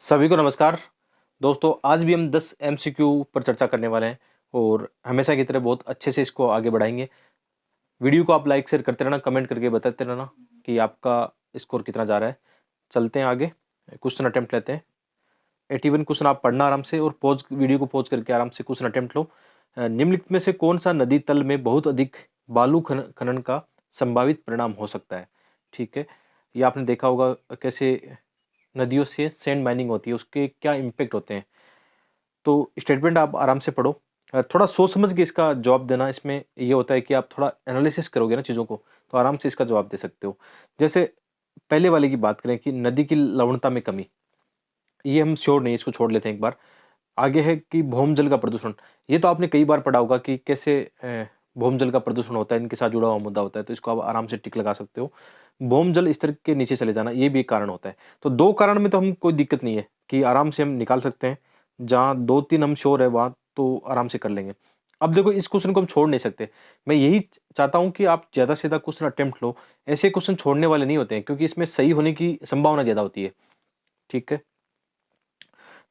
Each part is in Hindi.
सभी को नमस्कार। दोस्तों, आज भी हम 10 एमसीक्यू पर चर्चा करने वाले हैं और हमेशा की तरह बहुत अच्छे से इसको आगे बढ़ाएँगे। वीडियो को आप लाइक शेयर करते रहना, कमेंट करके बताते रहना कि आपका स्कोर कितना जा रहा है। चलते हैं आगे, क्वेश्चन अटेम्प्ट लेते हैं। 81 क्वेश्चन आप पढ़ना आराम से और वीडियो को पॉज़ करके आराम से क्वेश्चन अटेम्प्ट लो। निम्नलिखित में से कौन-सा नदी तल में बहुत अधिक बालू खनन का संभावित परिणाम हो सकता है? ठीक है। ये आपने देखा होगा कैसे नदियों से सैंड माइनिंग होती है, उसके क्या इम्पैक्ट होते हैं। तो स्टेटमेंट आप आराम से पढ़ो। थोड़ा सोच समझ के इसका जवाब देना। इसमें ये होता है कि आप थोड़ा एनालिसिस करोगे ना चीज़ों को, तो आराम से इसका जवाब दे सकते हो। जैसे पहले वाले की बात करें कि नदी की लवणता में कमी, ये हम श्योर नहीं है, इसको छोड़ लेते हैं एक बार। आगे है कि भौम जल का प्रदूषण। ये तो आपने कई बार पढ़ा होगा कि कैसे भौम जल का प्रदूषण होता है, इनके साथ जुड़ा हुआ मुद्दा होता है, तो इसको आप आराम से टिक लगा सकते हो। भौम जल स्तर के नीचे चले जाना, ये भी एक कारण होता है। तो 2 कारण में तो हम कोई दिक्कत नहीं है कि आराम से हम निकाल सकते हैं। जहाँ 2-3 हम श्योर है वहाँ तो आराम से कर लेंगे। अब देखो, इस क्वेश्चन को हम छोड़ नहीं सकते। मैं यही चाहता हूँ कि आप ज़्यादा से ज़्यादा क्वेश्चन अटेम्प्ट लो। ऐसे क्वेश्चन छोड़ने वाले नहीं होते हैं क्योंकि इसमें सही होने की संभावना ज़्यादा होती है। ठीक है?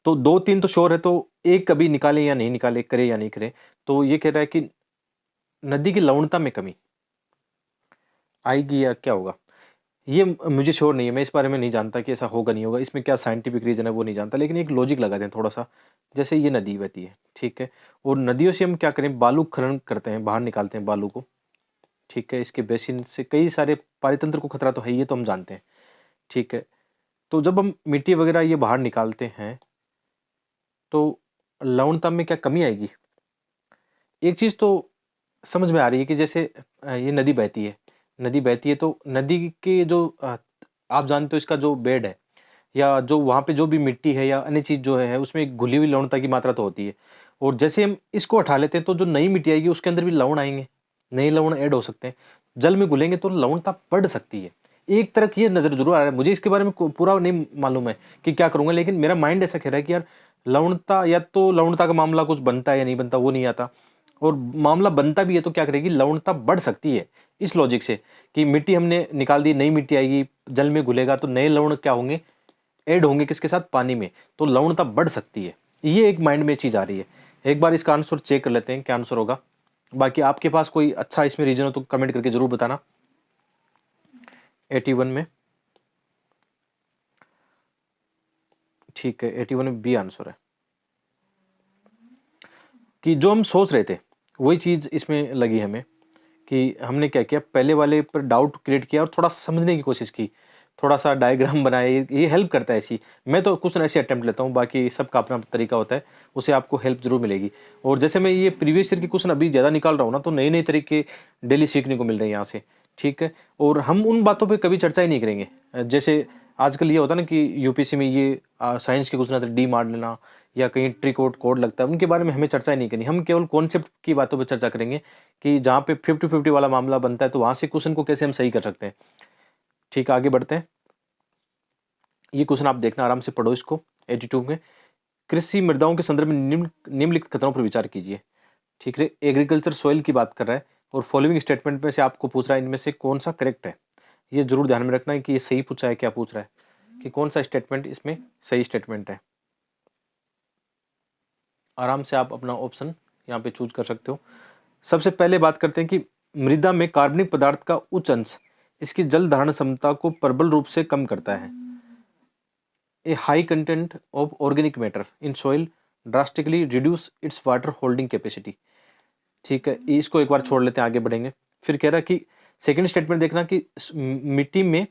तो 2-3 तो श्योर है, तो 1 कभी निकालें या नहीं निकालें, करें या नहीं करें। तो ये कह रहा है कि नदी की लवणता में कमी आएगी या क्या होगा? ये मुझे श्योर नहीं है, मैं इस बारे में नहीं जानता कि ऐसा होगा नहीं होगा। इसमें क्या साइंटिफिक रीज़न है वो नहीं जानता, लेकिन एक लॉजिक लगाते हैं थोड़ा-सा। जैसे ये नदी बहती है, ठीक है? और नदियों से हम क्या करें, बालू खनन करते हैं, बाहर निकालते हैं बालू को, ठीक है? इसके बेसिन से कई सारे पारितंत्र को खतरा तो है ही, ये तो हम जानते हैं, ठीक है? तो जब हम मिट्टी वगैरह ये बाहर निकालते हैं, तो लवणता में क्या कमी आएगी? एक चीज़ तो समझ में आ रही है कि जैसे ये नदी बहती है तो नदी के जो आप जानते हो इसका जो बेड है या जो वहाँ पे जो भी मिट्टी है या अन्य चीज़ जो है उसमें एक घुली हुई लवणता की मात्रा तो होती है। और जैसे हम इसको हटा लेते हैं तो जो नई मिट्टी आएगी उसके अंदर भी लवण आएँगे, नए लवण ऐड हो सकते हैं। जल में घुलेंगे तो लवणता बढ़ सकती है। एक तरह की ये नज़र ज़रूर आ रहा है, मुझे इसके बारे में पूरा नहीं मालूम है कि क्या करूँगा, लेकिन मेरा माइंड ऐसा कह रहा है कि यार लवणता, या तो लवणता का मामला कुछ बनता है या नहीं बनता वो नहीं आता, और मामला बनता भी है तो क्या करेगी, लवणता बढ़ सकती है। इस लॉजिक से कि मिट्टी हमने निकाल दी, नई मिट्टी आएगी, जल में घुलेगा तो नए लवण क्या होंगे, ऐड होंगे किसके साथ, पानी में, तो लवणता बढ़ सकती है। ये एक माइंड में चीज़ आ रही है। एक बार इसका आंसर चेक कर लेते हैं क्या आंसर होगा। बाकी आपके पास कोई अच्छा इसमें रीजन हो तो कमेंट करके जरूर बताना। 81 में, ठीक है, 81 में बी आंसर है कि जो हम सोच रहे थे वही चीज़ इसमें लगी हमें कि हमने क्या किया, पहले वाले पर डाउट क्रिएट किया और थोड़ा समझने की कोशिश की, थोड़ा-सा डायग्राम बनाए, ये हेल्प करता है ऐसी। मैं तो क्वेश्चन ऐसे अटेम्प्ट लेता हूँ, बाकी सबका अपना तरीका होता है, उससे आपको हेल्प ज़रूर मिलेगी। और जैसे मैं ये प्रीवियस ईयर के क्वेश्चन अभी ज़्यादा निकाल रहा हूँ ना, तो नए-नए तरीके डेली सीखने को मिल रहे हैं यहाँ से, ठीक है? और हम उन बातों पे कभी चर्चा ही नहीं करेंगे। जैसे आजकल ये होता है ना कि यूपीएससी में ये साइंस के क्वेश्चन आते हैं, डी मार लेना या कहीं ट्रिक और कोड लगता है, उनके बारे में हमें चर्चा ही नहीं करनी। हम केवल कॉन्सेप्ट की बातों पे चर्चा करेंगे कि जहाँ पे 50-50 वाला मामला बनता है, तो वहाँ से क्वेश्चन को कैसे हम सही कर सकते हैं। ठीक है, आगे बढ़ते हैं। ये क्वेश्चन आप देखना, आराम से पढ़ो इसको। 82 में, कृषि मृदाओं के संदर्भ में निम्नलिखित खतरों पर विचार कीजिए। ठीक है, एग्रीकल्चर सॉइल की बात कर रहा है और फॉलोइंग स्टेटमेंट में से आपको पूछ रहा है इनमें से कौन सा करेक्ट है। ये जरूर ध्यान में रखना है कि ये सही पूछा है, क्या पूछ रहा है, कि कौन सा स्टेटमेंट इसमें सही स्टेटमेंट है। आराम से आप अपना ऑप्शन यहाँ पे चूज कर सकते हो। सबसे पहले बात करते हैं कि मृदा में कार्बनिक पदार्थ का उच्च अंश इसकी जल धारण क्षमता को प्रबल रूप से कम करता है। A high content of organic matter in soil drastically reduce its water holding capacity. ठीक है, इसको एक बार छोड़ लेते हैं, आगे बढ़ेंगे। फिर कह रहा है कि सेकंड स्टेटमेंट देखना कि मिट्टी में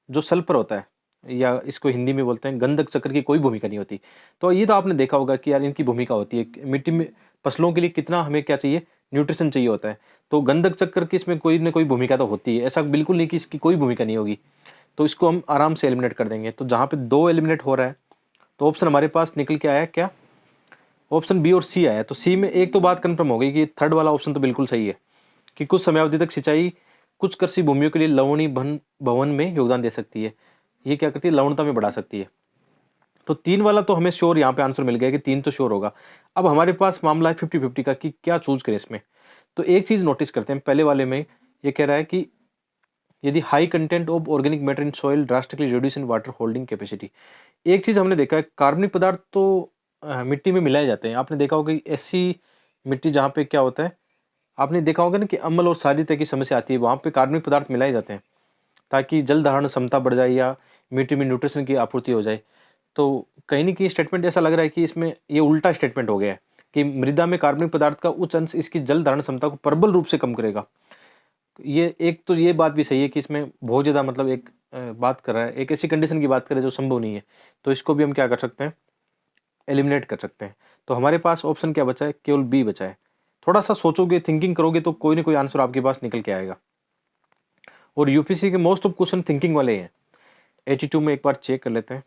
जो सल्फर होता है, या इसको हिंदी में बोलते हैं गंधक चक्र, की कोई भूमिका नहीं होती। तो ये तो आपने देखा होगा कि यार इनकी भूमिका होती है मिट्टी में, फसलों के लिए कितना हमें क्या चाहिए, न्यूट्रिशन चाहिए होता है। तो गंधक चक्र की इसमें कोई ना कोई भूमिका तो होती है, ऐसा बिल्कुल नहीं कि इसकी कोई भूमिका नहीं होगी। तो इसको हम आराम से एलिमिनेट कर देंगे। तो जहाँ पे 2 एलिमिनेट हो रहा है, तो ऑप्शन हमारे पास निकल के आया क्या, ऑप्शन बी और सी आया। तो सी में एक तो बात कंफर्म हो गई कि थर्ड वाला ऑप्शन तो बिल्कुल सही है कि कुछ समयावधि तक सिंचाई कुछ कृषि भूमियों के लिए लवणी भवन में योगदान दे सकती है। ये क्या करती है, लवणता में बढ़ा सकती है। तो 3 वाला तो हमें श्योर यहाँ पे आंसर मिल गया कि 3 तो श्योर होगा। अब हमारे पास मामला है 50-50 का कि क्या चूज करें इसमें। तो एक चीज नोटिस करते हैं, पहले वाले में ये कह रहा है कि यदि high content of organic matter in soil drastically reduce in water holding capacity. एक चीज़ हमने देखा है, कार्बनिक पदार्थ तो मिट्टी में मिलाए जाते हैं। आपने देखा होगा कि ऐसी मिट्टी जहाँ पे क्या होता है, आपने देखा होगा ना कि अम्ल और क्षारीयता की समस्या आती है, वहाँ पे कार्बनिक पदार्थ मिलाए जाते हैं ताकि जल धारण क्षमता बढ़ जाए या मिट्टी में न्यूट्रिशन की आपूर्ति हो जाए। तो कहीं न कहीं स्टेटमेंट ऐसा लग रहा है कि इसमें ये उल्टा स्टेटमेंट हो गया है कि मृदा में कार्बनिक पदार्थ का उच्च अंश इसकी जल धारण क्षमता को प्रबल रूप से कम करेगा। ये एक तो ये बात भी सही है कि इसमें बहुत ज़्यादा मतलब एक बात कर रहा है, एक ऐसी कंडीशन की बात कर रहा है जो संभव नहीं है। तो इसको भी हम क्या कर सकते हैं, एलिमिनेट कर सकते हैं। तो हमारे पास ऑप्शन क्या बचा है, केवल बी बचा है। थोड़ा-सा सोचोगे, थिंकिंग करोगे तो कोई ना कोई आंसर आपके पास निकल के आएगा। और यूपीएससी के मोस्ट ऑफ क्वेश्चन थिंकिंग वाले हैं। 82 में एक बार चेक कर लेते हैं,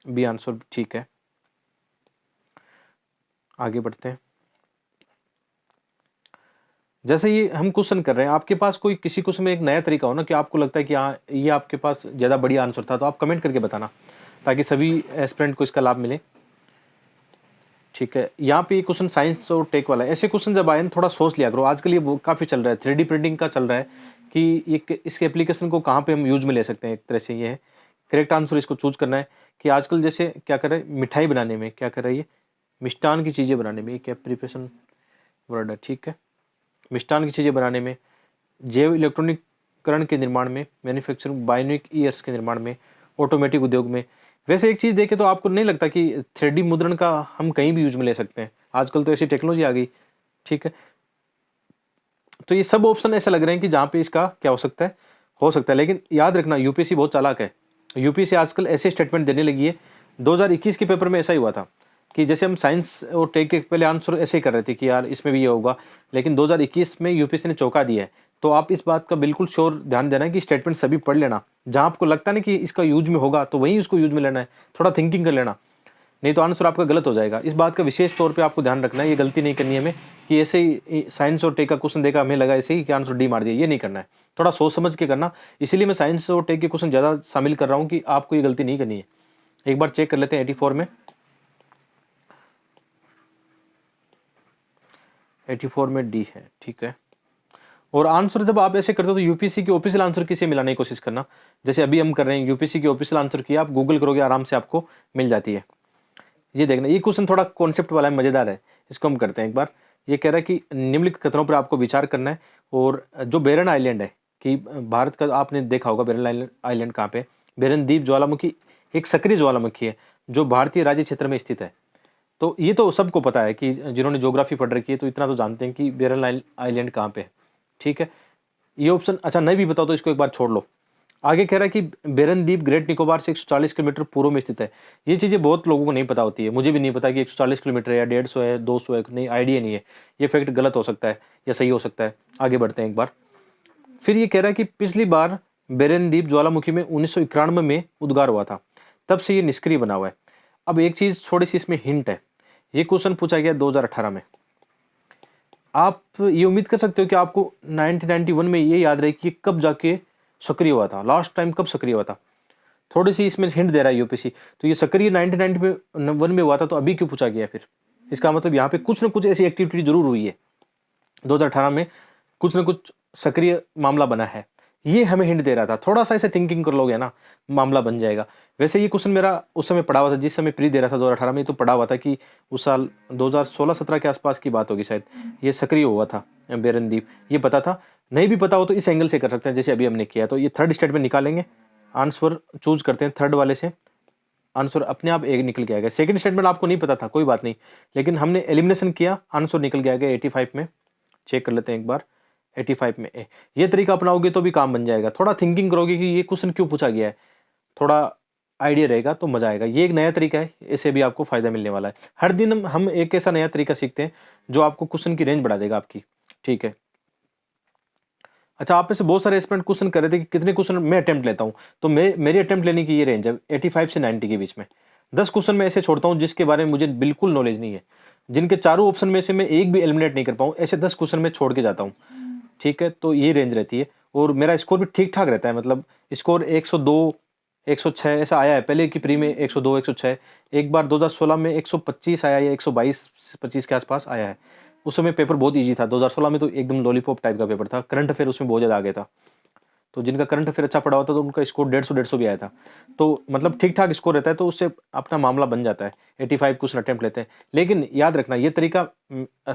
बी आंसर ठीक है। आगे बढ़ते हैं। जैसे ये हम क्वेश्चन कर रहे हैं, आपके पास कोई किसी क्वेश्चन में एक नया तरीका हो ना कि आपको लगता है कि हाँ ये आपके पास ज़्यादा बढ़िया आंसर था, तो आप कमेंट करके बताना ताकि सभी एस्पिरेंट को इसका लाभ मिले। ठीक है, यहाँ पे ये क्वेश्चन साइंस और टेक वाला है। ऐसे क्वेश्चन जब आए थोड़ा सोच लिया करो। आजकल ये वो काफ़ी चल रहा है, 3D प्रिंटिंग का चल रहा है कि ये इसके एप्लीकेशन को कहाँ पे हम यूज में ले सकते हैं। एक तरह से ये है करेक्ट आंसर, इसको चूज करना है कि आजकल जैसे क्या कर रहे हैं, मिठाई बनाने में क्या कर रहा है, ये मिष्टान की चीज़ें बनाने में, ये क्या प्रिपरेशन वर्ड है। ठीक है, मिष्टान की चीज़ें बनाने में, जैव इलेक्ट्रॉनिककरण के निर्माण में, मैन्युफैक्चरिंग बायोनिक ईयर्स के निर्माण में, ऑटोमेटिक उद्योग में। वैसे एक चीज़ देखें तो आपको नहीं लगता कि 3D मुद्रण का हम कहीं भी यूज में ले सकते हैं। आजकल तो ऐसी टेक्नोलॉजी आ गई। ठीक है, तो ये सब ऑप्शन ऐसे लग रहे हैं कि जहाँ पे इसका क्या हो सकता है। लेकिन याद रखना यूपीएससी बहुत चालाक है। यूपीएससी आजकल ऐसे स्टेटमेंट देने लगी है। 2021 के पेपर में ऐसा ही हुआ था कि जैसे हम साइंस और टेक के पहले आंसर ऐसे ही कर रहे थे कि यार इसमें भी ये होगा, लेकिन 2021 में यूपीएससी ने चौंका दिया है। तो आप इस बात का बिल्कुल श्योर ध्यान देना है कि स्टेटमेंट सभी पढ़ लेना। जहाँ आपको लगता है ना कि इसका यूज में होगा तो वहीं उसको यूज में लेना है, थोड़ा थिंकिंग कर लेना, नहीं तो आंसर आपका गलत हो जाएगा। इस बात का विशेष तौर पे आपको ध्यान रखना है, ये गलती नहीं करनी है हमें कि ऐसे ही साइंस और टेक का क्वेश्चन देखा हमें लगा ऐसे ही कि आंसर डी मार दिया, ये नहीं करना है। थोड़ा सोच समझ के करना। इसीलिए मैं साइंस और टेक के क्वेश्चन ज़्यादा शामिल कर रहा हूँ कि आपको ये गलती नहीं करनी है। एक बार चेक कर लेते हैं 84 में। 84 में डी है। ठीक है, और आंसर जब आप ऐसे करते हो तो यूपीएससी के ऑफिशियल आंसर किसे मिलाने की कोशिश करना। जैसे अभी हम कर रहे हैं, यूपीएससी के ऑफिशियल आंसर की आप गूगल करोगे आराम से आपको मिल जाती है। ये देखना, ये क्वेश्चन थोड़ा कॉन्सेप्ट वाला है, मजेदार है। इसको हम करते हैं एक बार। ये कह रहा है कि निम्नलिखित कथनों पर आपको विचार करना है। और जो बेरन आइलैंड है कि भारत का, आपने देखा होगा बेरन आइलैंड कहाँ पे, बेरन द्वीप ज्वालामुखी एक सक्रिय ज्वालामुखी है जो भारतीय राज्य क्षेत्र में स्थित है। तो ये तो सबको पता है कि जिन्होंने ज्योग्राफी पढ़ रखी है तो इतना तो जानते हैं कि बेरन आइलैंड कहाँ पे है। ठीक है, ये ऑप्शन अच्छा नहीं भी बताओ तो इसको एक बार छोड़ लो। आगे कह रहा है कि बेरन द्वीप ग्रेट निकोबार से 140 किलोमीटर पूर्व में स्थित है। ये चीज़ें बहुत लोगों को नहीं पता होती है, मुझे भी नहीं पता कि 140 किलोमीटर है या 150 है, 200 है, नहीं आइडिया नहीं है। ये फैक्ट गलत हो सकता है या सही हो सकता है। आगे बढ़ते हैं एक बार। फिर ये कह रहा है कि पिछली बार बेरन द्वीप ज्वालामुखी में 1991 में उद्गार हुआ था, तब से ये निष्क्रिय बना हुआ है। अब एक चीज़ थोड़ी सी इसमें हिंट है, ये क्वेश्चन पूछा गया 2018 में। आप ये उम्मीद कर सकते हो कि आपको 1991 में ये याद रहे कि ये कब जाके सक्रिय हुआ था, लास्ट टाइम कब सक्रिय हुआ था। थोड़ी सी इसमें हिंट दे रहा है यूपीएससी। तो ये सक्रिय 1991 में हुआ था, तो अभी क्यों पूछा गया फिर। इसका मतलब यहाँ पे कुछ ना कुछ ऐसी एक्टिविटी जरूर हुई है 2018 में, कुछ ना कुछ सक्रिय मामला बना है। ये हमें हिंट दे रहा था। थोड़ा सा ऐसे थिंकिंग कर लोगे ना, मामला बन जाएगा। वैसे ये क्वेश्चन मेरा उस समय पढ़ा हुआ था, जिस समय प्री दे रहा था 2018 में, तो पढ़ा हुआ था कि उस साल 2016-17 के आसपास की बात होगी शायद, ये सक्रिय हुआ था बेरन द्वीप। ये पता था। नहीं भी पता हो तो इस एंगल से कर सकते हैं जैसे अभी हमने किया। तो ये थर्ड स्टेटमेंट निकालेंगे, आंसर चूज करते हैं थर्ड वाले से, आंसर अपने आप एक निकल के आएगा। सेकंड स्टेटमेंट आपको नहीं पता था, कोई बात नहीं, लेकिन हमने एलिमिनेशन किया, आंसर निकल के आएगा 85 में। चेक कर लेते हैं एक बार, 85 में ए। ये तरीका अपनाओगे तो भी काम बन जाएगा। थोड़ा थिंकिंग करोगे कि ये क्वेश्चन क्यों पूछा गया है, थोड़ा आइडिया रहेगा तो मजा आएगा। ये एक नया तरीका है, इससे भी आपको फायदा मिलने वाला है। हर दिन हम एक ऐसा नया तरीका सीखते हैं जो आपको क्वेश्चन की रेंज बढ़ा देगा आपकी। ठीक है, अच्छा, आप में से बहुत सारे एस्पिरेंट क्वेश्चन कर रहे थे कि कितने क्वेश्चन मैं अटेम्प्ट लेता हूं। तो मेरी अटेम्प्ट लेने की ये रेंज है 85 से 90 के बीच में। 10 क्वेश्चन मैं ऐसे छोड़ता हूं जिसके बारे में मुझे बिल्कुल नॉलेज नहीं है, जिनके चारों ऑप्शन में से मैं एक भी एलिमिनेट नहीं कर पाऊं, ऐसे 10 क्वेश्चन मैं छोड़ के जाता हूं। ठीक है, तो ये रेंज रहती है और मेरा स्कोर भी ठीक ठाक रहता है। मतलब स्कोर 102, 106 ऐसा आया है पहले की प्री में, 102, 106। एक बार 2016 में 125 आया या 122-25 के आसपास आया है। उस समय पेपर बहुत इजी था 2016 में, तो एकदम लॉलीपॉप टाइप का पेपर था। करंट अफेयर उसमें बहुत ज़्यादा आ गया था। तो जिनका करंट अफेयर अच्छा पड़ा होता तो उनका स्कोर 150 भी आया था। तो मतलब ठीक ठाक स्कोर रहता है, तो उससे अपना मामला बन जाता है। 85 क्वेश्चन अटेम्प्ट लेते हैं। लेकिन याद रखना ये तरीका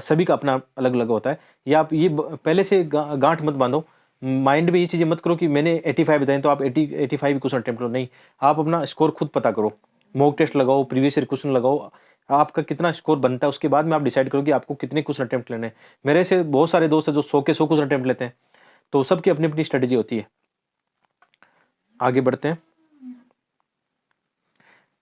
सभी का अपना अलग अलग होता है। या आप ये पहले से गांठ मत बांधो, माइंड में ये चीज़ें मत करो कि मैंने 85 बताए तो आप 85 क्वेश्चन अटेम्प्ट लो। नहीं, आप अपना स्कोर खुद पता करो, मॉक टेस्ट लगाओ, प्रीवियस ईयर क्वेश्चन लगाओ, आपका कितना स्कोर बनता है उसके बाद में आप डिसाइड करो कि आपको कितने क्वेश्चन अटेम्प्ट लेने हैं। मेरे से बहुत सारे दोस्त हैं जो 100 के 100 क्वेश्चन अटेम्प्ट लेते हैं, तो सबकी अपनी अपनी स्ट्रेटेजी होती है। आगे बढ़ते हैं।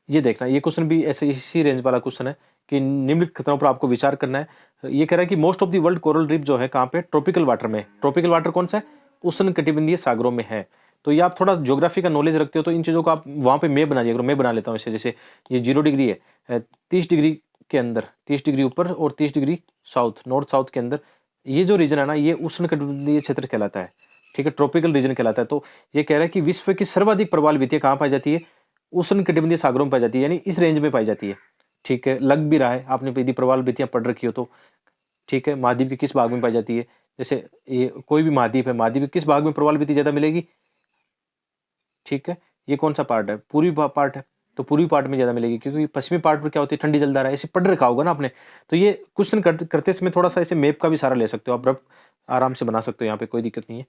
ये देखना, ये क्वेश्चन भी ऐसे इसी रेंज वाला क्वेश्चन है कि निम्नलिखित खतरों पर आपको विचार करना है। ये कह रहा है कि most of the world coral reef जो है कहाँ पे, ट्रॉपिकल वाटर में। ट्रॉपिकल वाटर कौन सा है, उष्णकटिबंधीय सागरों में है। तो ये आप थोड़ा ज्योग्राफी का नॉलेज रखते हो तो इन चीज़ों को आप वहाँ पे मैप बना दिया करो। मैं बना लेता हूँ इसे, जैसे ये 0 डिग्री है, 30 डिग्री के अंदर, 30 डिग्री ऊपर और 30 डिग्री साउथ, नॉर्थ साउथ के अंदर ये जो रीजन है ना, ये उष्णकटिबंधीय क्षेत्र कहलाता है। ठीक है, ट्रॉपिकल रीजन कहलाता है। तो ये कह रहा है कि विश्व की सर्वाधिक प्रबल विधियाँ कहाँ पाई जाती है, उष्णकटिबंधीय सागरों में पाई जाती है, यानी इस रेंज में पाई जाती है। ठीक है, लग भी रहा है, आपने यदि प्रबल विधियाँ पढ़ रखी हो तो। ठीक है, महाद्वीप के किस भाग में पाई जाती है, जैसे ये कोई भी महाद्वीप है, महाद्वीप के किस भाग में प्रबल विधि ज्यादा मिलेगी। ठीक है, ये कौन सा पार्ट है, पूर्वी पार्ट है, तो पूर्वी पार्ट में ज्यादा मिलेगी, क्योंकि पश्चिमी पार्ट पर क्या होती है, ठंडी जलदार है। ऐसे पढ़ रखा होगा ना आपने। तो ये क्वेश्चन करते समय थोड़ा सा ऐसे मैप का भी सहारा ले सकते हो आप, रफ आराम से बना सकते हो, यहाँ पे कोई दिक्कत नहीं है।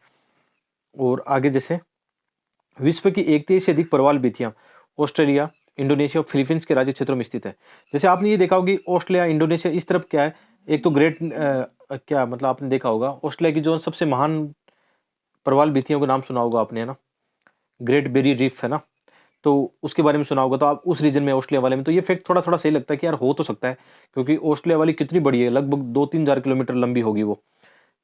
और आगे जैसे विश्व की 1/3 से अधिक प्रबल विधियां ऑस्ट्रेलिया, इंडोनेशिया और फिलीपींस के राज्य क्षेत्रों में स्थित है। जैसे आपने ये देखा होगा कि ऑस्ट्रेलिया, इंडोनेशिया इस तरफ क्या है, एक तो ग्रेट क्या मतलब आपने देखा होगा ऑस्ट्रेलिया की जो सबसे महान प्रबल विधियों का नाम सुना होगा आपने, है ना, ग्रेट बैरियर रीफ है ना, तो उसके बारे में सुना होगा। तो आप उस रीजन में ऑस्ट्रेलिया वाले में, तो ये फैक्ट थोड़ा थोड़ा सही लगता है कि यार हो तो सकता है, क्योंकि ऑस्ट्रेलिया वाली कितनी बड़ी है, लगभग 2-3 हजार किलोमीटर लंबी होगी वो।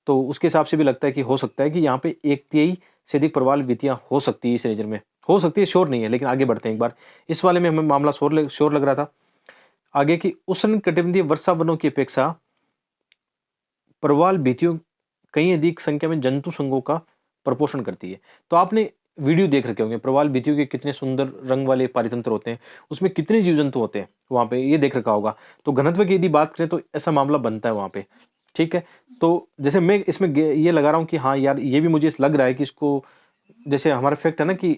तो उसके हिसाब से भी लगता है कि हो सकता है कि यहाँ पे 1/3 से अधिक प्रबल विधियां हो सकती है इस रीजन में, हो सकती है, श्योर नहीं है। लेकिन आगे बढ़ते हैं एक बार, इस वाले में हमें मामला श्योर लग रहा था। आगे की उष्णकटिबंधीय वर्षा वनों की अपेक्षा प्रबल विधियों कई अधिक संख्या में जंतु संघों का प्रपोषण करती है। तो आपने वीडियो देख रखे होंगे, प्रबल विधियों के कितने सुंदर रंग वाले पारितंत्र होते हैं, उसमें कितने जीव जंतु होते हैं वहां पे, ये देख रखा होगा। तो घनत्व की यदि बात करें तो ऐसा मामला बनता है वहां पे। ठीक है, तो जैसे मैं इसमें ये लगा रहा हूँ कि हाँ यार, ये भी मुझे लग रहा है कि इसको, जैसे हमारा फैक्ट है ना कि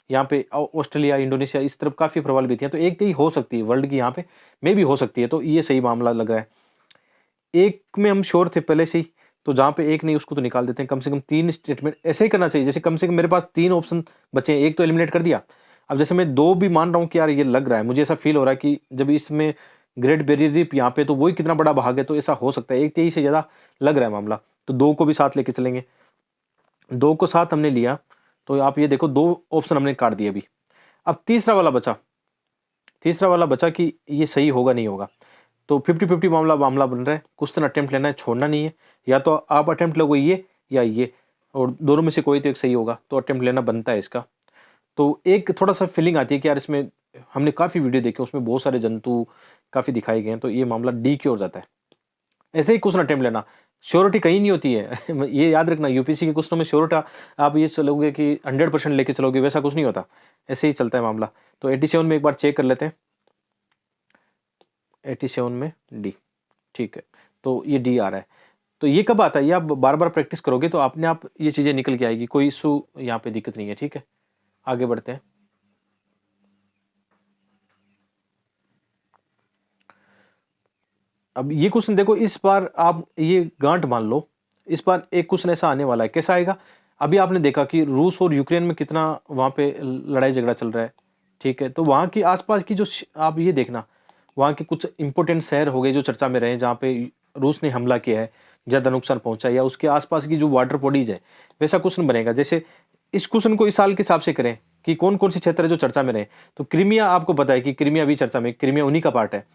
यहाँ पे ऑस्ट्रेलिया, इंडोनेशिया इस तरफ काफी प्रबल विधियां, तो एक ही हो सकती है वर्ल्ड की, यहाँ पे में भी हो सकती है। तो ये सही मामला लग रहा है। एक में हम श्योर थे पहले से ही, तो जहां पे एक नहीं उसको तो निकाल देते हैं। कम से कम 3 स्टेटमेंट ऐसे ही करना चाहिए, जैसे कम से कम मेरे पास 3 ऑप्शन बचे हैं, एक तो एलिमिनेट कर दिया। अब जैसे मैं 2 भी मान रहा हूँ कि यार ये लग रहा है, मुझे ऐसा फील हो रहा है कि जब इसमें ग्रेट बैरियर रीफ यहाँ पे, तो वही कितना बड़ा भाग है, तो ऐसा हो सकता है 1/3 से ज्यादा लग रहा है मामला। तो 2 को भी साथ लेके चलेंगे, 2 को साथ हमने लिया, तो आप ये देखो 2 ऑप्शन हमने काट दिए अभी। अब तीसरा वाला बचा कि ये सही होगा नहीं होगा। तो 50-50 मामला बन रहा है। क्वेश्चन अटेम्प्ट लेना है, छोड़ना नहीं है। या तो आप अटेम्प्ट लोगे ये या ये, और दोनों में से कोई तो एक सही होगा, तो अटेम्प्ट लेना बनता है इसका। तो एक थोड़ा सा फीलिंग आती है कि यार इसमें हमने काफ़ी वीडियो देखे, उसमें बहुत सारे जंतु काफ़ी दिखाए गए हैं, तो ये मामला डी की ओर जाता है। ऐसे ही क्वेश्चन अटेम्प्ट लेना, श्योरिटी कहीं नहीं होती है ये याद रखना, यूपीसी के क्वेश्चनों में श्योरिटी आप ये चलोगे कि 100% लेके चलोगे, वैसा कुछ नहीं होता, ऐसे ही चलता है मामला। तो 87 में एक बार चेक कर लेते हैं, 87 में डी। ठीक है, तो ये डी आ रहा है। तो ये कब आता है, ये आप बार बार प्रैक्टिस करोगे तो अपने आप ये चीज़ें निकल के आएगी, कोई इशू यहाँ पे दिक्कत नहीं है। ठीक है, आगे बढ़ते हैं। अब ये क्वेश्चन देखो, इस बार आप ये गांठ मान लो, इस बार एक क्वेश्चन ऐसा आने वाला है, कैसा आएगा। अभी आपने देखा कि रूस और यूक्रेन में कितना वहाँ पे लड़ाई झगड़ा चल रहा है। ठीक है, तो वहाँ की आसपास की जो आप ये देखना, वहाँ के कुछ इंपॉर्टेंट शहर हो गए जो चर्चा में रहे, जहाँ पे रूस ने हमला किया है, ज़्यादा नुकसान पहुंचा, या उसके आसपास की जो वाटर बॉडीज है, वैसा क्वेश्चन बनेगा। जैसे इस क्वेश्चन को इस साल के हिसाब से करें कि कौन कौन से क्षेत्र है जो चर्चा में रहे, तो क्रीमिया आपको पता है कि क्रीमिया भी चर्चा में, क्रीमिया उन्हीं का पार्ट है,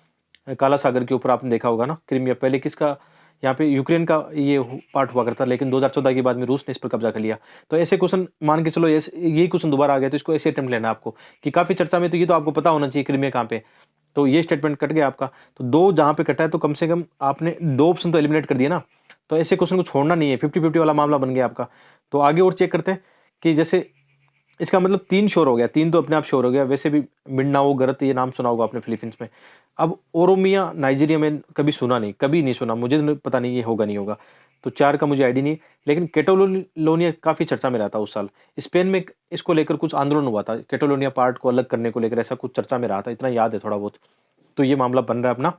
काला सागर के ऊपर आपने देखा होगा ना क्रीमिया। पहले किसका, यहाँ पे यूक्रेन का ये पार्ट हुआ करता, लेकिन 2014 के बाद में रूस ने इस पर कब्जा कर लिया। तो ऐसे क्वेश्चन मान के चलो, यही क्वेश्चन दोबारा आ गया, तो इसको ऐसे अटेम्प्ट लेना आपको कि काफी चर्चा में, तो ये तो आपको पता होना चाहिए क्रीमिया कहाँ पे। तो ये स्टेटमेंट कट गया आपका, तो 2 जहाँ पे कटा है, तो कम से कम आपने 2 ऑप्शन तो एलिमिनेट कर दिया ना। तो ऐसे क्वेश्चन को छोड़ना नहीं है, 50-50 वाला मामला बन गया आपका। तो आगे और चेक करते हैं कि जैसे इसका मतलब 3 श्योर हो गया, 3 तो अपने आप श्योर हो गया। वैसे भी मिंडाओ गलत, ये नाम सुना होगा आपने फिलीपींस में। अब ओरोमिया नाइजीरिया में कभी सुना नहीं, कभी नहीं सुना, मुझे पता नहीं ये होगा नहीं होगा। तो 4 का मुझे आईडी नहीं, लेकिन कैटालोनिया काफ़ी चर्चा में रहा था उस साल। स्पेन में इसको लेकर कुछ आंदोलन हुआ था, कैटालोनिया पार्ट को अलग करने को लेकर ऐसा कुछ चर्चा में रहा था, इतना याद है थोड़ा बहुत। तो ये मामला बन रहा है अपना,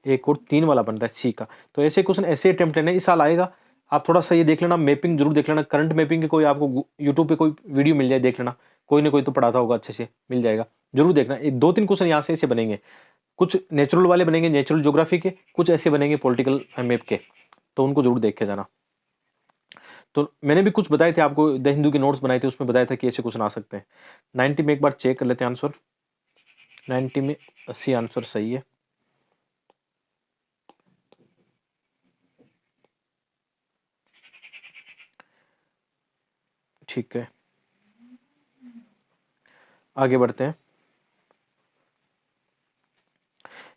एक और 3 वाला बन रहा है सी का। तो ऐसे क्वेश्चन, ऐसे अटेम्प्ट लेने इस साल आएगा। आप थोड़ा सा ये देख लेना, मैपिंग जरूर देख लेना, करंट मैपिंग की कोई आपको यूट्यूब पे कोई वीडियो मिल जाए, देख लेना, कोई ना कोई तो पढ़ाता होगा, अच्छे से मिल जाएगा, जरूर देखना। एक 2-3 क्वेश्चन यहाँ से ऐसे बनेंगे, कुछ नेचुरल वाले बनेंगे, नेचुरल ज्योग्राफी के, कुछ ऐसे बनेंगे पॉलिटिकल मैप के, तो उनको जरूर देख के जाना। तो मैंने भी कुछ बताए थे आपको, द हिंदू के नोट्स बनाए थे, उसमें बताया था कि ऐसे क्वेश्चन आ सकते हैं। 90 में एक बार चेक कर लेते हैं आंसर। 90 में 80 आंसर सही है। ठीक है, आगे बढ़ते हैं।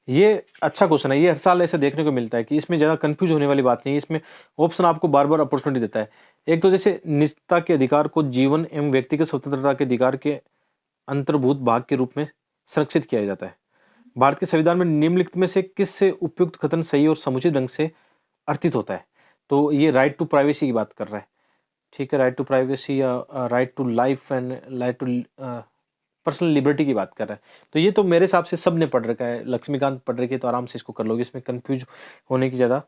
ये अच्छा क्वेश्चन है, ये हर साल ऐसे देखने को मिलता है कि इसमें ज़्यादा कंफ्यूज होने वाली बात नहीं है। इसमें ऑप्शन आपको बार बार अपॉर्चुनिटी देता है। एक तो जैसे निजता के अधिकार को जीवन एवं व्यक्तिगत स्वतंत्रता के अधिकार के अंतर्भूत भाग के रूप में संरक्षित किया जाता है। भारत के संविधान में निम्नलिखित में से किस से उपयुक्त कथन सही और समुचित ढंग से अर्थित होता है? तो ये राइट टू प्राइवेसी की बात कर रहा है। ठीक है, राइट टू प्राइवेसी या right to life and right to personal liberty की बात कर रहा है। तो ये तो मेरे हिसाब से सब ने पढ़ रखा है, लक्ष्मीकांत पढ़ रखी है, तो आराम से इसको कर लोगे, इसमें कंफ्यूज होने की ज़्यादा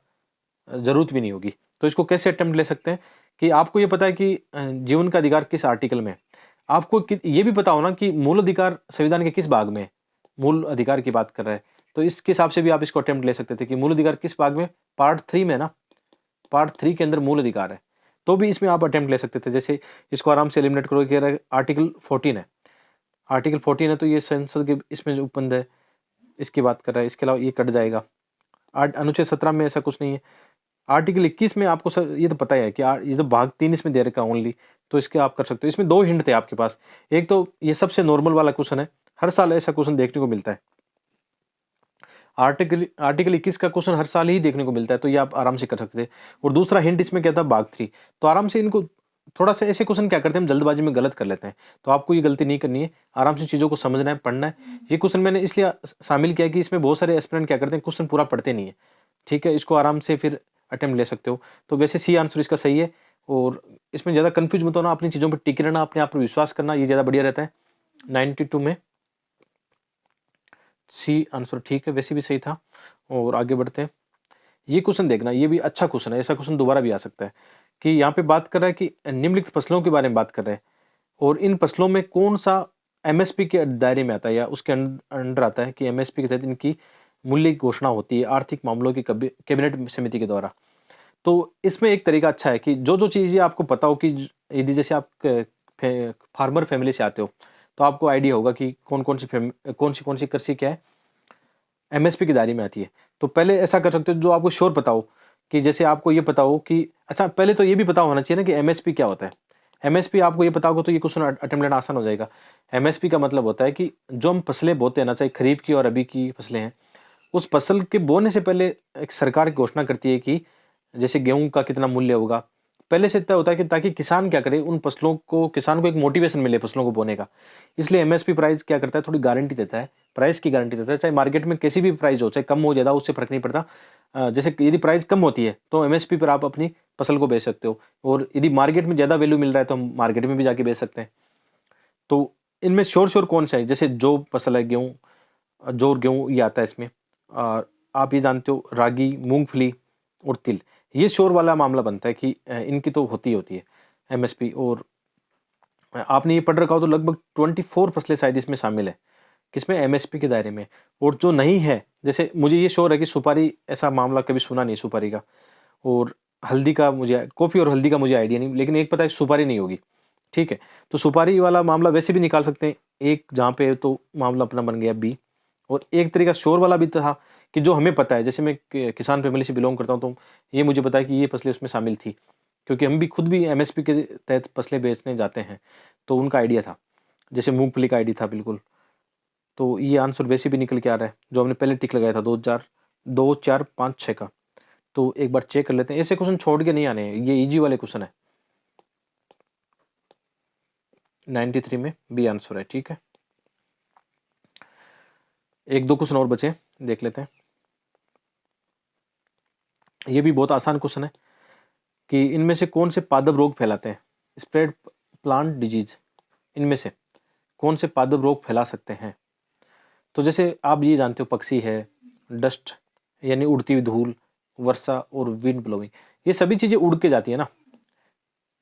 जरूरत भी नहीं होगी। तो इसको कैसे अटेम्प्ट ले सकते हैं कि आपको ये पता है कि जीवन का अधिकार किस आर्टिकल में है, आपको ये भी पता हो ना कि मूल अधिकार संविधान के किस भाग में है, मूल अधिकार की बात कर रहा है, तो इसके हिसाब से भी आप इसको अटेम्प्ट ले सकते थे कि मूल अधिकार किस भाग में, पार्ट 3 में है ना, पार्ट 3 के अंदर मूल अधिकार है, तो भी इसमें आप अटेम्प्ट ले सकते थे। जैसे इसको आराम से एलिमिनेट करोगे, कह रहा है आर्टिकल 14 है, आर्टिकल 14 है, तो ये संसद के इसमें जो उपबंध है इसकी बात कर रहा है, इसके अलावा ये कट जाएगा। अनुच्छेद 17 में ऐसा कुछ नहीं है। आर्टिकल 21 में आपको ये तो पता ही है कि ये तो भाग 3 इसमें दे रखा है ओनली, तो इसके आप कर सकते हो। इसमें 2 हिंट थे आपके पास। एक तो ये सबसे नॉर्मल वाला क्वेश्चन है, हर साल ऐसा क्वेश्चन देखने को मिलता है। आर्टिकल 21 का क्वेश्चन हर साल ही देखने को मिलता है, तो ये आप आराम से कर सकते थे। और दूसरा हिंट इसमें क्या था, भाग 3, तो आराम से इनको थोड़ा सा ऐसे क्वेश्चन क्या करते हैं हम जल्दबाजी में गलत कर लेते हैं, तो आपको ये गलती नहीं करनी है, आराम से चीज़ों को समझना है, पढ़ना है। ये क्वेश्चन मैंने इसलिए शामिल किया कि इसमें बहुत सारे एस्पिरेंट क्या करते हैं, क्वेश्चन पूरा पढ़ते नहीं है। ठीक है, इसको आराम से फिर अटेम्प्ट ले सकते हो। तो वैसे सी आंसर इसका सही है, और इसमें ज़्यादा कन्फ्यूज मत होना, अपनी चीज़ों पर टिके रहना, अपने आप पर विश्वास करना, ये ज़्यादा बढ़िया रहता है। 92 में सी आंसर ठीक है, वैसे भी सही था। और आगे बढ़ते हैं। ये क्वेश्चन देखना, ये भी अच्छा क्वेश्चन है, ऐसा क्वेश्चन दोबारा भी आ सकता है कि यहाँ पे बात कर रहा है कि निम्नलिखित फसलों के बारे में बात कर रहे हैं, और इन फसलों में कौन सा एमएसपी के दायरे में आता है या उसके अंडर आता है कि एमएसपी के तहत इनकी मूल्य की घोषणा होती है आर्थिक मामलों की कैबिनेट समिति के द्वारा। तो इसमें एक तरीका अच्छा है कि जो जो चीज़ें आपको पता हो कि यदि जैसे आप फार्मर फैमिली से आते हो, तो आपको आइडिया होगा कि कौन सी कृषि क्या है, एमएसपी की दायरे में आती है। तो पहले ऐसा कर सकते हो जो आपको श्योर पता हो, कि जैसे आपको ये पता हो कि अच्छा, पहले तो ये भी पता होना चाहिए ना कि एमएसपी क्या होता है। एमएसपी आपको ये पता होगा तो ये क्वेश्चन अटेम्प्ट लेना आसान हो जाएगा। एमएसपी का मतलब होता है कि जो हम फसलें बोते हैं ना, चाहे खरीफ की और अभी की फसलें हैं, उस फसल के बोने से पहले एक सरकार घोषणा करती है कि जैसे गेहूं का कितना मूल्य होगा, पहले से तय होता है कि ताकि किसान क्या करे, उन फसलों को, किसान को एक मोटिवेशन मिले फसलों को बोने का। इसलिए एमएसपी प्राइस क्या करता है, थोड़ी गारंटी देता है, प्राइस की गारंटी देता है। चाहे मार्केट में कैसी भी प्राइस हो, चाहे कम हो ज़्यादा, उससे फर्क नहीं पड़ता। जैसे यदि प्राइस कम होती है तो एमएसपी पर आप अपनी फसल को बेच सकते हो, और यदि मार्केट में ज़्यादा वैल्यू मिल रहा है तो हम मार्केट में भी जाके बेच सकते हैं। तो इनमें श्योर कौन सा है, जैसे जो फसल है गेहूँ, जो गेहूँ ये आता है इसमें, और आप ये जानते हो रागी, मूंगफली और तिल, ये श्योर वाला मामला बनता है कि इनकी तो होती है एमएसपी। और आपने ये पढ़ रखा हो तो लगभग 24 फसलें शायद इसमें शामिल है, किसमें, एमएसपी के दायरे में। और जो नहीं है, जैसे मुझे ये श्योर है कि सुपारी, ऐसा मामला कभी सुना नहीं सुपारी का, और हल्दी का मुझे, कॉफ़ी और हल्दी का मुझे आइडिया नहीं, लेकिन एक पता है सुपारी नहीं होगी। ठीक है, तो सुपारी वाला मामला वैसे भी निकाल सकते हैं एक, जहाँ पे तो मामला अपना बन गया बी। और एक तरीका श्योर वाला भी था कि जो हमें पता है, जैसे मैं किसान फैमिली से बिलोंग करता हूँ, तो ये मुझे पता है कि ये फसलें उसमें शामिल थी, क्योंकि हम भी खुद भी एमएसपी के तहत फसलें बेचने जाते हैं, तो उनका आइडिया था। जैसे मूंगफली का आइडिया था बिल्कुल। तो ये आंसर वैसे भी निकल के आ रहा है जो हमने पहले टिक लगाया था, 2 4 5 6 का। तो एक बार चेक कर लेते हैं, ऐसे क्वेश्चन छोड़ के नहीं आने हैं, ये इजी वाले क्वेश्चन है। 93 में बी आंसर है। ठीक है, एक दो क्वेश्चन और बचे, देख लेते हैं। ये भी बहुत आसान क्वेश्चन है। कि इनमें से कौन से पादप रोग फैलाते हैं, स्प्रेड प्लांट डिजीज, इनमें से कौन से पादप रोग फैला सकते हैं। तो जैसे आप ये जानते हो पक्षी है, डस्ट यानी उड़ती हुई धूल, वर्षा और विंड ब्लोइंग, ये सभी चीज़ें उड़ के जाती है ना,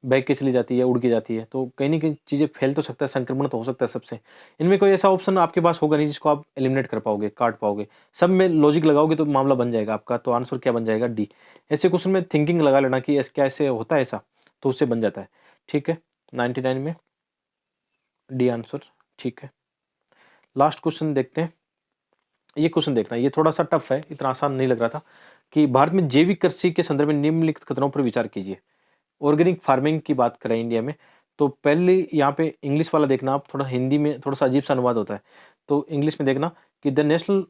बह के चली जाती है, उड़ के जाती है, तो कहीं ना कहीं चीज़ें फैल तो सकता है, संक्रमण तो हो सकता है सबसे। इनमें कोई ऐसा ऑप्शन आपके पास होगा नहीं जिसको आप एलिमिनेट कर पाओगे, काट पाओगे। सब में लॉजिक लगाओगे तो मामला बन जाएगा आपका। तो आंसर क्या बन जाएगा, डी। ऐसे क्वेश्चन में थिंकिंग लगा लेना कि क्या ऐसे होता है ऐसा, तो उससे बन जाता है। ठीक है, 99 में डी आंसर। ठीक है, लास्ट क्वेश्चन देखते हैं। ये क्वेश्चन देखना, ये थोड़ा सा टफ है, इतना आसान नहीं लग रहा था। कि भारत में जैविक कृषि के संदर्भ में निम्नलिखित खतरों पर विचार कीजिए। ऑर्गेनिक फार्मिंग की बात करें इंडिया में, तो पहले यहाँ पे इंग्लिश वाला देखना आप, थोड़ा हिंदी में थोड़ा सा अजीब सा अनुवाद होता है, तो इंग्लिश में देखना कि the national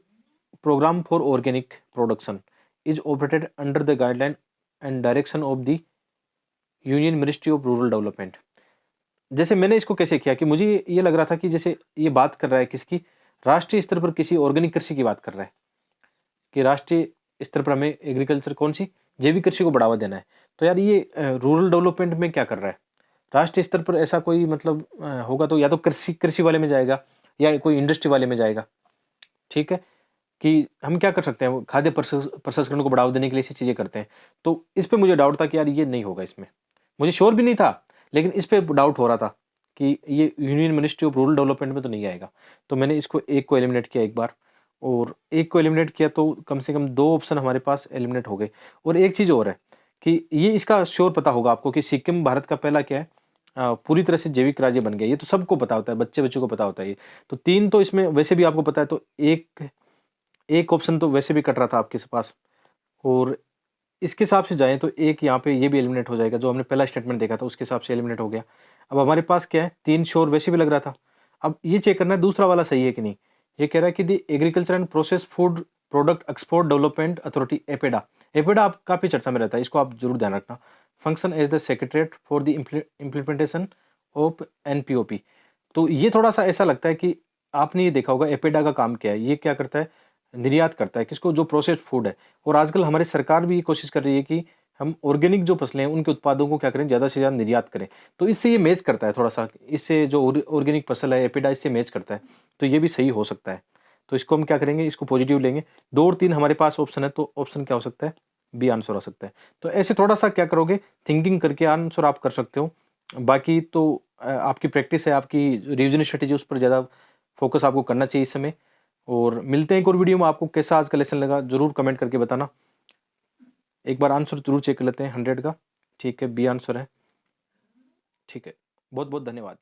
programme for organic production is operated under the guideline and direction of the union ministry of rural development. जैसे मैंने इसको कैसे किया कि मुझे ये लग रहा था कि जैसे ये बात कर रहा है किसकी, राष्ट्रीय स्तर पर किसी ऑर्गेनिक कृषि की बात कर रहा है, कि राष्ट्रीय स्तर पर हमें एग्रीकल्चर कौन सी, जैविक कृषि को बढ़ावा देना है। तो यार ये रूरल डेवलपमेंट में क्या कर रहा है, राष्ट्रीय स्तर पर ऐसा कोई मतलब होगा तो या तो कृषि कृषि वाले में जाएगा या कोई इंडस्ट्री वाले में जाएगा। ठीक है, कि हम क्या कर सकते हैं, खाद्य प्रसंस्करण को बढ़ावा देने के लिए ऐसी चीजें करते हैं। तो इस पे मुझे डाउट था कि यार ये नहीं होगा इसमें, मुझे श्योर भी नहीं था, लेकिन इस पे डाउट हो रहा था कि ये union ministry of rural development में तो नहीं आएगा। तो मैंने इसको एक को एलिमिनेट किया एक बार, और एक को एलिमिनेट किया तो कम से कम दो ऑप्शन हमारे पास एलिमिनेट हो गए। और एक चीज और है कि ये इसका श्योर पता होगा आपको कि सिक्किम भारत का पहला क्या है, पूरी तरह से जैविक राज्य बन गया। ये तो सबको पता होता है, बच्चे बच्चों को पता होता है ये। तो तीन तो इसमें वैसे भी आपको पता है, तो एक एक ऑप्शन तो वैसे भी कट रहा था आपके पास। और इसके हिसाब से जाएं तो एक यहाँ पे ये भी एलिमिनेट हो जाएगा, जो हमने पहला स्टेटमेंट देखा था उसके हिसाब से एलिमिनेट हो गया। अब हमारे पास क्या है, तीन श्योर वैसे भी लग रहा था। अब ये चेक करना है दूसरा वाला सही है कि नहीं। ये कह रहा है कि the agriculture and process food product export development authority, APEDA. APEDA आप काफ़ी चर्चा में रहता है, इसको आप जरूर ध्यान रखना। Function as the secretariat for the implementation of NPOP. तो ये थोड़ा सा ऐसा लगता है कि आपने ये देखा होगा एपेडा का काम क्या है, ये क्या करता है, निर्यात करता है किसको, जो प्रोसेस्ड फूड है। और आजकल हमारी सरकार भी ये कोशिश कर रही है कि हम ऑर्गेनिक जो फसलें हैं उनके उत्पादों को क्या करें, ज़्यादा से ज़्यादा निर्यात करें। तो इससे ये मैच करता है थोड़ा सा, इससे जो ऑर्गेनिक फसल है एपिडा, इससे मैच करता है। तो ये भी सही हो सकता है। तो इसको हम क्या करेंगे, इसको पॉजिटिव लेंगे। 2 और 3 हमारे पास ऑप्शन है, तो ऑप्शन क्या हो सकता है, बी आंसर हो सकता है। तो ऐसे थोड़ा सा क्या करोगे, थिंकिंग करके आंसर आप कर सकते हो। बाकी तो आपकी प्रैक्टिस है, आपकी रिविजन स्ट्रेटेजी, उस पर ज़्यादा फोकस आपको करना चाहिए इस समय। और मिलते हैं एक और वीडियो में। आपको कैसा आज का लेसन लगा जरूर कमेंट करके बताना। एक बार आंसर जरूर चेक कर लेते हैं 100 का। ठीक है, बी आंसर है। ठीक है, बहुत बहुत धन्यवाद।